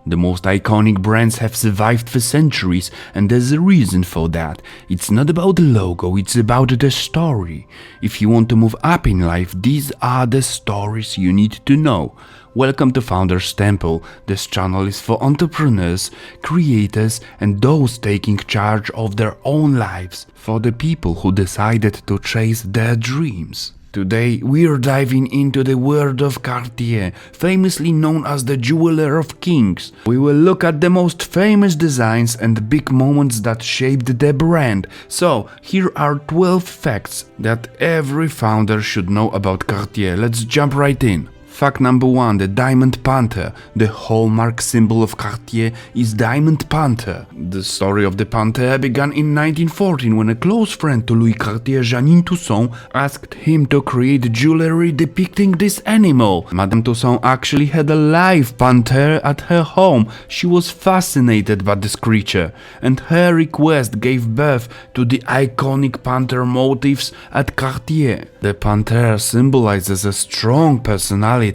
The most iconic brands have survived for centuries, and there's a reason for that. It's not about the logo, it's about the story. If you want to move up in life, these are the stories you need to know. Welcome to Founders Temple. This channel is for entrepreneurs, creators, and those taking charge of their own lives, for the people who decided to chase their dreams. Today we're diving into the world of Cartier, famously known as the jeweler of kings. We will look at the most famous designs and big moments that shaped the brand. So here are 12 facts that every founder should know about Cartier. Let's jump right in. Fact number 1. The Diamond Panther. The hallmark symbol of Cartier is Diamond Panther. The story of the Panther began in 1914 when a close friend to Louis Cartier, Jeanine Toussaint, asked him to create jewelry depicting this animal. Madame Toussaint actually had a live panther at her home. She was fascinated by this creature, and her request gave birth to the iconic panther motifs at Cartier. The panther symbolizes a strong personality,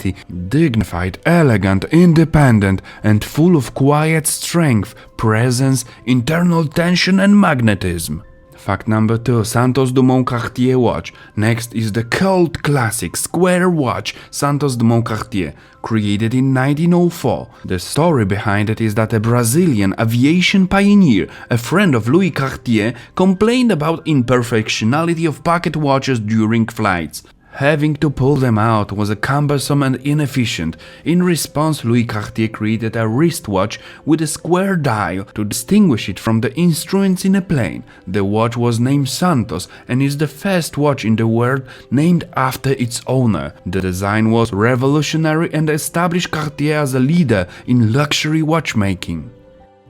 dignified, elegant, independent, and full of quiet strength, presence, internal tension, and magnetism. Fact number 2. Santos Dumont Cartier watch. Next is the cult classic square watch Santos Dumont Cartier, created in 1904. The story behind it is that a Brazilian aviation pioneer, a friend of Louis Cartier, complained about imperfectionality of pocket watches during flights. Having to pull them out was cumbersome and inefficient. In response, Louis Cartier created a wristwatch with a square dial to distinguish it from the instruments in a plane. The watch was named Santos and is the first watch in the world named after its owner. The design was revolutionary and established Cartier as a leader in luxury watchmaking.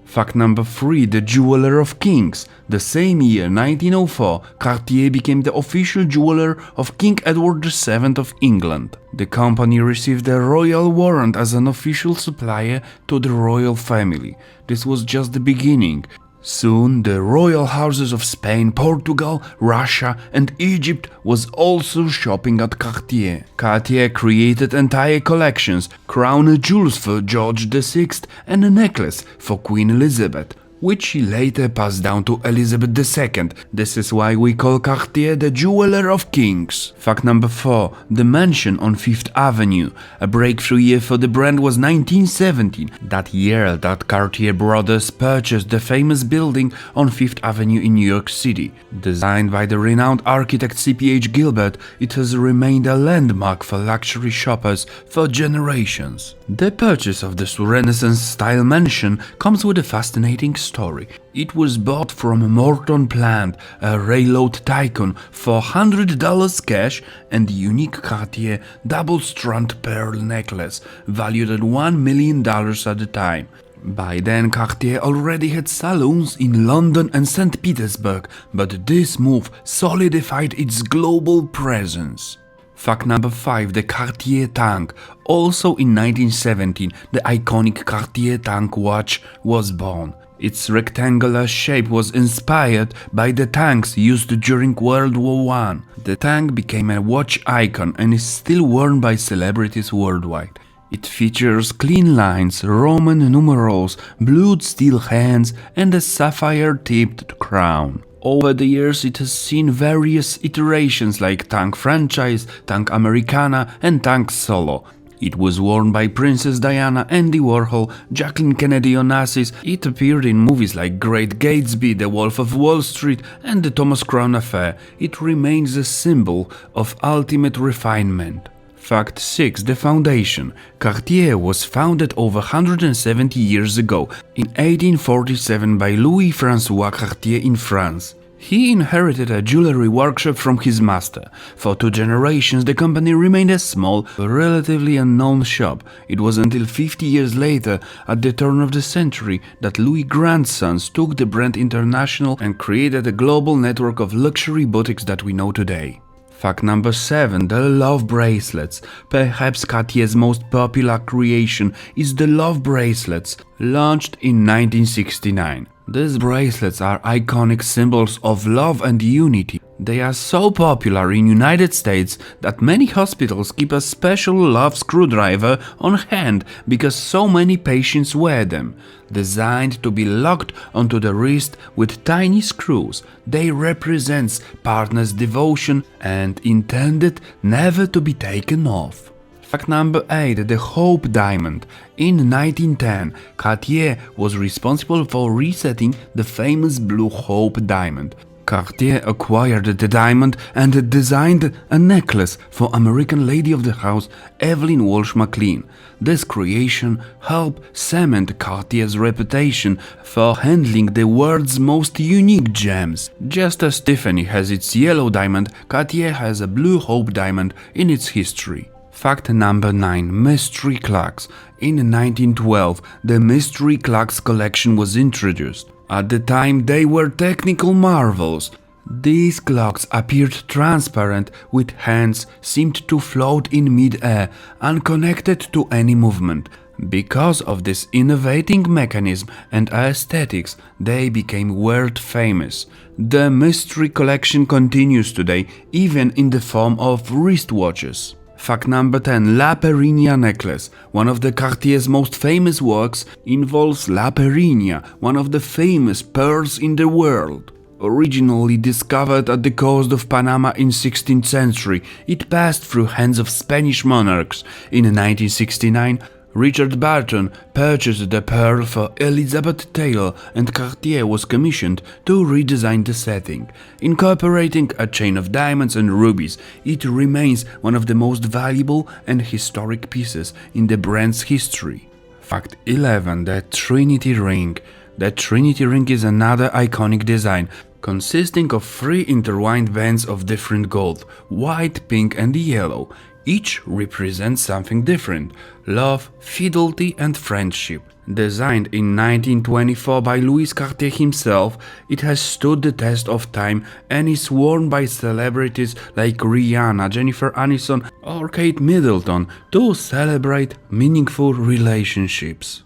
Fact number 3. The jeweler of kings. The same year, 1904, Cartier became the official jeweler of King Edward VII of England. The company received a royal warrant as an official supplier to the royal family. This was just the beginning. Soon, the royal houses of Spain, Portugal, Russia, and Egypt was also shopping at Cartier. Cartier created entire collections, crown jewels for George VI, and a necklace for Queen Elizabeth, which she later passed down to Elizabeth II. This is why we call Cartier the jeweler of kings. Fact number 4. The mansion on Fifth Avenue. A breakthrough year for the brand was 1917, that year that Cartier brothers purchased the famous building on Fifth Avenue in New York City. Designed by the renowned architect C.P.H. Gilbert, it has remained a landmark for luxury shoppers for generations. The purchase of this Renaissance-style mansion comes with a fascinating story. It was bought from Morton Plant, a railroad tycoon, for $100 cash and the unique Cartier double-strand pearl necklace, valued at $1 million at the time. By then, Cartier already had saloons in London and St. Petersburg, but this move solidified its global presence. Fact number 5. The Cartier Tank. Also in 1917, the iconic Cartier Tank watch was born. Its rectangular shape was inspired by the tanks used during World War I. The tank became a watch icon and is still worn by celebrities worldwide. It features clean lines, Roman numerals, blued steel hands, and a sapphire-tipped crown. Over the years, it has seen various iterations like Tank Franchise, Tank Americana, and Tank Solo. It was worn by Princess Diana, Andy Warhol, Jacqueline Kennedy Onassis. It appeared in movies like Great Gatsby, The Wolf of Wall Street, and The Thomas Crown Affair. It remains a symbol of ultimate refinement. Fact 6. The foundation. Cartier was founded over 170 years ago, in 1847 by Louis-François Cartier in France. He inherited a jewelry workshop from his master. For 2 generations, the company remained a small, relatively unknown shop. It was until 50 years later, at the turn of the century, that Louis' grandsons took the brand international and created a global network of luxury boutiques that we know today. Fact number 7. The Love Bracelets. Perhaps Cartier's most popular creation is the Love Bracelets, launched in 1969. These bracelets are iconic symbols of love and unity. They are so popular in United States that many hospitals keep a special love screwdriver on hand because so many patients wear them. Designed to be locked onto the wrist with tiny screws, they represent partner's devotion and intended never to be taken off. Fact number 8. The Hope Diamond. In 1910, Cartier was responsible for resetting the famous Blue Hope Diamond. Cartier acquired the diamond and designed a necklace for American lady of the house Evelyn Walsh McLean. This creation helped cement Cartier's reputation for handling the world's most unique gems. Just as Tiffany has its yellow diamond, Cartier has a Blue Hope diamond in its history. Fact number 9. Mystery Clocks. In 1912, the Mystery Clocks collection was introduced. At the time, they were technical marvels. These clocks appeared transparent, with hands seemed to float in mid-air, unconnected to any movement. Because of this innovating mechanism and aesthetics, they became world famous. The mystery collection continues today, even in the form of wristwatches. Fact number 10. La Perignane necklace. One of the Cartier's most famous works involves La Perignane, one of the famous pearls in the world. Originally discovered at the coast of Panama in 16th century, it passed through hands of Spanish monarchs. In 1969, Richard Barton purchased the pearl for Elizabeth Taylor, and Cartier was commissioned to redesign the setting. Incorporating a chain of diamonds and rubies, it remains one of the most valuable and historic pieces in the brand's history. Fact 11. The Trinity Ring. The Trinity Ring is another iconic design, consisting of 3 intertwined bands of different gold: white, pink and yellow. Each represents something different: love, fidelity and friendship. Designed in 1924 by Louis Cartier himself, it has stood the test of time and is worn by celebrities like Rihanna, Jennifer Aniston or Kate Middleton to celebrate meaningful relationships.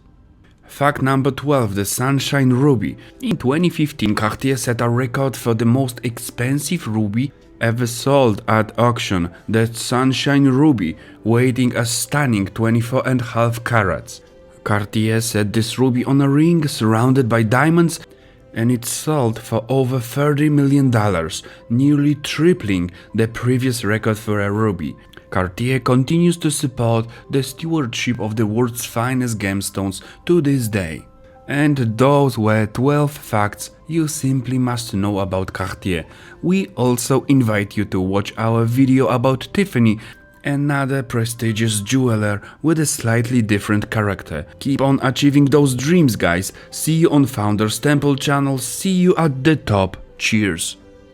Fact number 12. The Sunshine Ruby. In 2015, Cartier set a record for the most expensive ruby ever sold at auction, the Sunshine Ruby, weighing a stunning 24.5 carats. Cartier set this ruby on a ring surrounded by diamonds, and it sold for over $30 million, nearly tripling the previous record for a ruby. Cartier continues to support the stewardship of the world's finest gemstones to this day. And those were 12 facts you simply must know about Cartier. We also invite you to watch our video about Tiffany, another prestigious jeweler with a slightly different character. Keep on achieving those dreams, guys. See you on Founders Temple channel. See you at the top. Cheers.